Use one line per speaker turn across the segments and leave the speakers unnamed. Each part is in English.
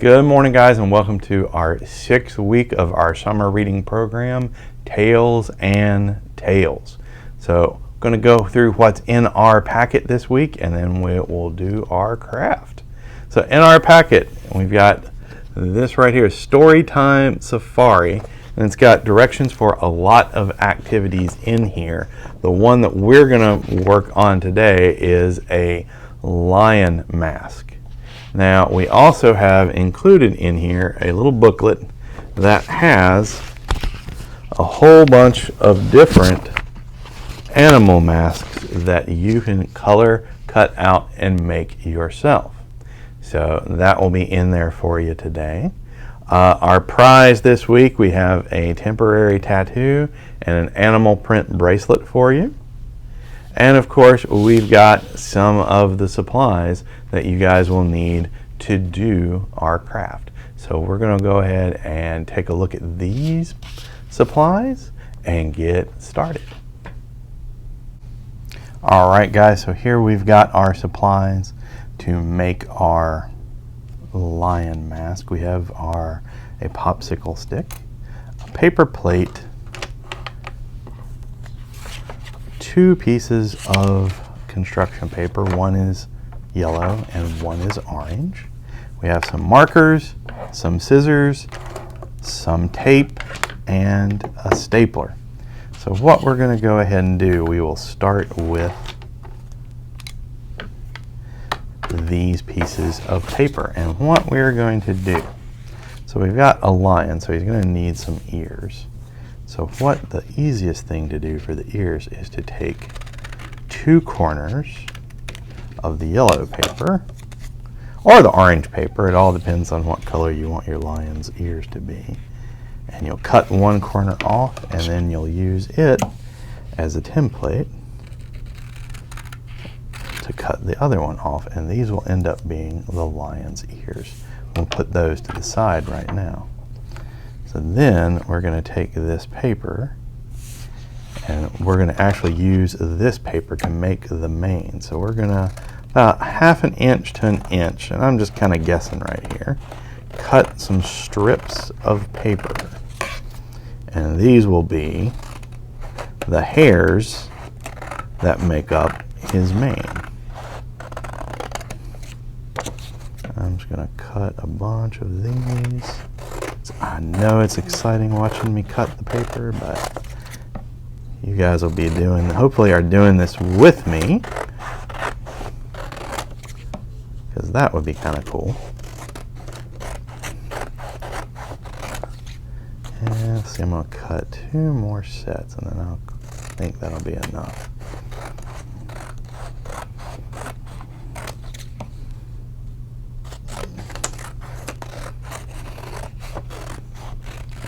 Good morning, guys, and welcome to our 6th week of our summer reading program, Tales and Tales. So I'm going to go through what's in our packet this week, and then we'll do our craft. So in our packet, we've got this right here, Storytime Safari, and it's got directions for a lot of activities in here. The one that we're going to work on today is a lion mask. Now, we also have included in here a little booklet that has a whole bunch of different animal masks that you can color, cut out, and make yourself. So that will be in there for you today. Our prize this week, we have a temporary tattoo and an animal print bracelet for you. And of course, we've got some of the supplies that you guys will need to do our craft. So we're going to go ahead and take a look at these supplies and get started. All right, guys, so here we've got our supplies to make our lion mask. We have a popsicle stick, a paper plate, 2 pieces of construction paper. One is yellow and one is orange. We have some markers, some scissors, some tape, and a stapler. So what we're going to go ahead and do, we will start with these pieces of paper and what we're going to do. So we've got a lion, so he's going to need some ears. So what the easiest thing to do for the ears is to take 2 corners of the yellow paper or the orange paper. It all depends on what color you want your lion's ears to be. And you'll cut one corner off, and then you'll use it as a template to cut the other one off. And these will end up being the lion's ears. We'll put those to the side right now. So then we're going to take this paper and we're going to actually use this paper to make the mane. So we're going to, about 1/2 inch to 1 inch, and I'm just kind of guessing right here, cut some strips of paper. And these will be the hairs that make up his mane. I'm just going to cut a bunch of these. I know it's exciting watching me cut the paper, but you guys will be hopefully are doing this with me, because that would be kind of cool. And let's see, I'm going to cut 2 more sets, and then I think that'll be enough.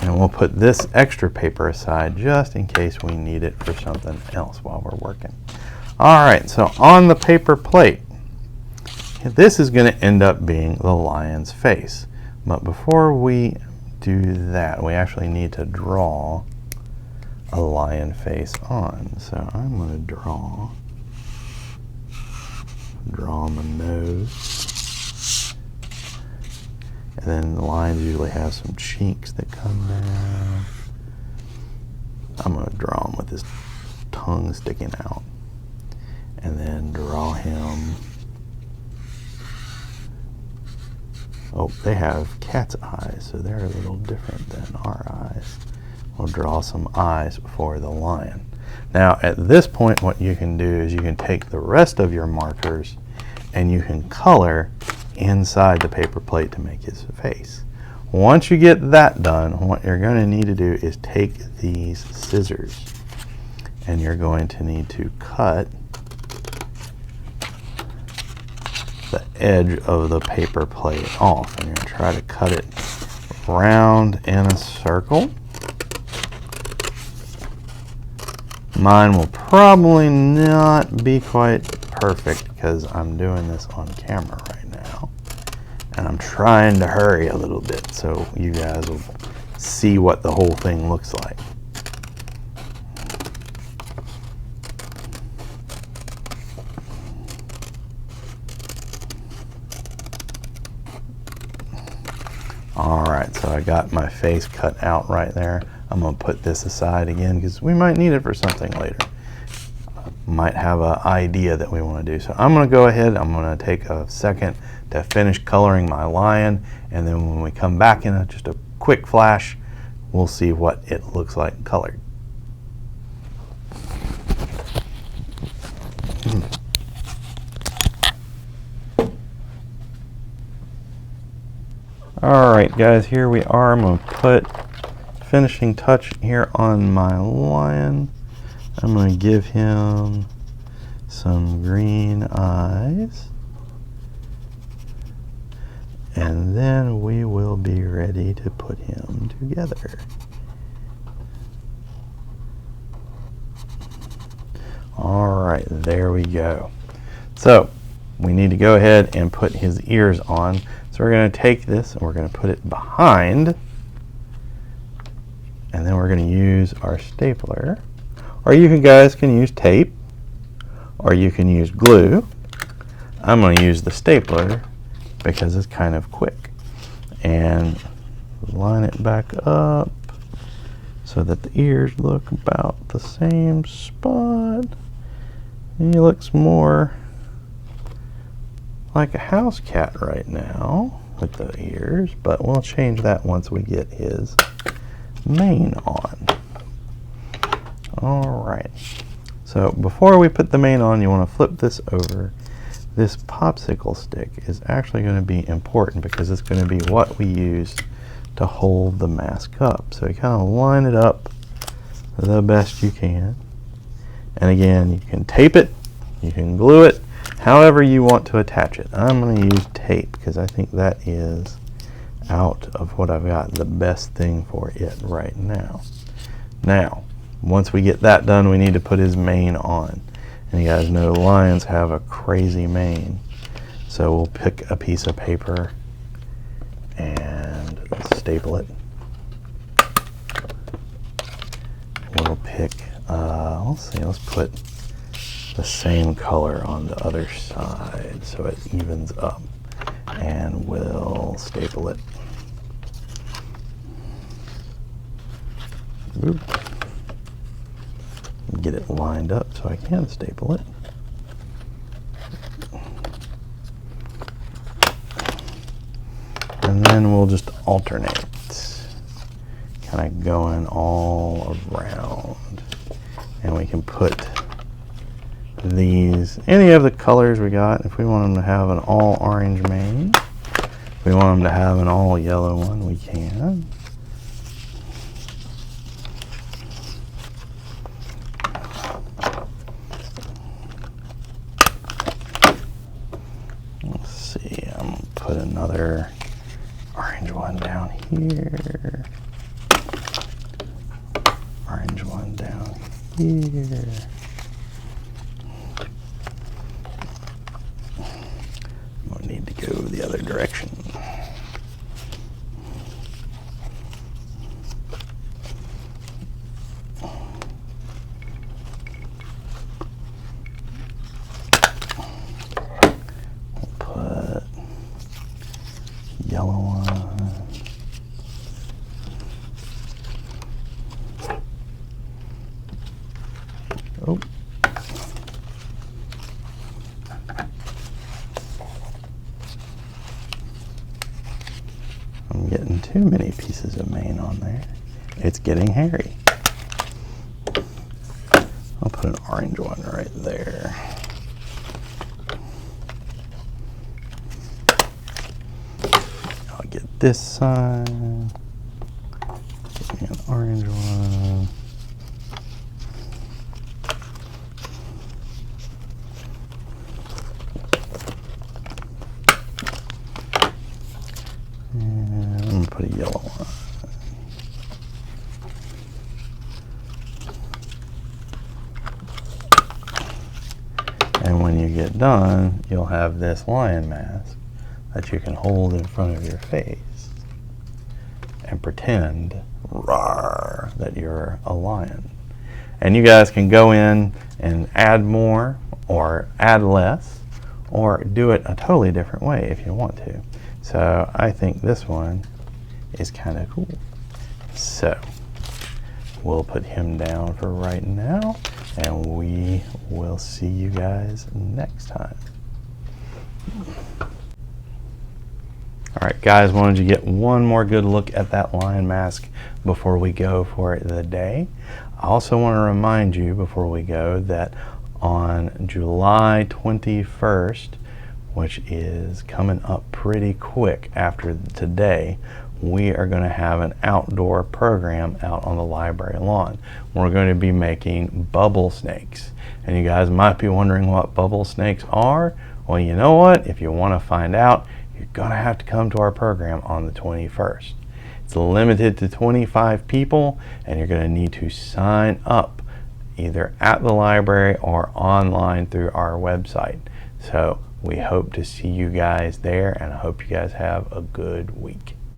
And we'll put this extra paper aside just in case we need it for something else while we're working. All right, so on the paper plate, this is going to end up being the lion's face. But before we do that, we actually need to draw a lion face on. So I'm going to draw on the nose. And then the lions usually have some cheeks that come down. I'm going to draw him with his tongue sticking out. And then draw him. Oh, they have cat's eyes, so they're a little different than our eyes. We'll draw some eyes for the lion. Now, at this point, what you can do is you can take the rest of your markers and you can color inside the paper plate to make his face. Once you get that done, what you're going to need to do is take these scissors and you're going to need to cut the edge of the paper plate off, and you're going to try to cut it round in a circle. Mine will probably not be quite perfect because I'm doing this on camera right now, and I'm trying to hurry a little bit so you guys will see what the whole thing looks like. Alright, so I got my face cut out right there. I'm going to put this aside again because we might need it for something later. Might have an idea that we want to do. So I'm going to go ahead, I'm going to take a second to finish coloring my lion, and then when we come back in just a quick flash, we'll see what it looks like colored. Alright guys, here we are. I'm going to put finishing touch here on my lion. I'm going to give him some green eyes. And then we will be ready to put him together. Alright, there we go. So, we need to go ahead and put his ears on. So we're going to take this and we're going to put it behind, and then we're going to use our stapler, or you guys can use tape, or you can use glue. I'm going to use the stapler because it's kind of quick, and line it back up so that the ears look about the same spot. He looks more like a house cat right now with the ears, but we'll change that once we get his mane on. Alright, so before we put the mane on, you want to flip this over. This popsicle stick is actually going to be important because it's going to be what we use to hold the mask up. So you kind of line it up the best you can. And again, you can tape it, you can glue it, however you want to attach it. I'm going to use tape because I think that is, out of what I've got, the best thing for it right now. Now, once we get that done, we need to put his mane on. And you guys know lions have a crazy mane. So we'll pick a piece of paper and staple it. We'll pick, let's put the same color on the other side so it evens up, and we'll staple it. Oop. Get it lined up so I can staple it. And then we'll just alternate, kind of going all around. And we can put these, any of the colors we got. If we want them to have an all orange mane, if we want them to have an all yellow one, we can. Let's see, I'm going to put another orange one down here. Orange one down here. We'll need to go the other direction. We'll put yellow one. Oh. I'm getting too many pieces of mane on there. It's getting hairy. I'll put an orange one right there. I'll get this side. Give me an orange one. And I'm going to put a yellow one. And when you get done, you'll have this lion mask that you can hold in front of your face and pretend, rawr, that you're a lion. And you guys can go in and add more or add less or do it a totally different way if you want to. So I think this one is kind of cool. So we'll put him down for right now, and we will see you guys next time. All right, guys, wanted to get one more good look at that lion mask before we go for the day. I also want to remind you before we go that on July 21st, which is coming up pretty quick after today, we are going to have an outdoor program out on the library lawn. We're going to be making bubble snakes. And you guys might be wondering what bubble snakes are. Well, you know what? If you want to find out, you're going to have to come to our program on the 21st. It's limited to 25 people, and you're going to need to sign up either at the library or online through our website. So we hope to see you guys there, and I hope you guys have a good week.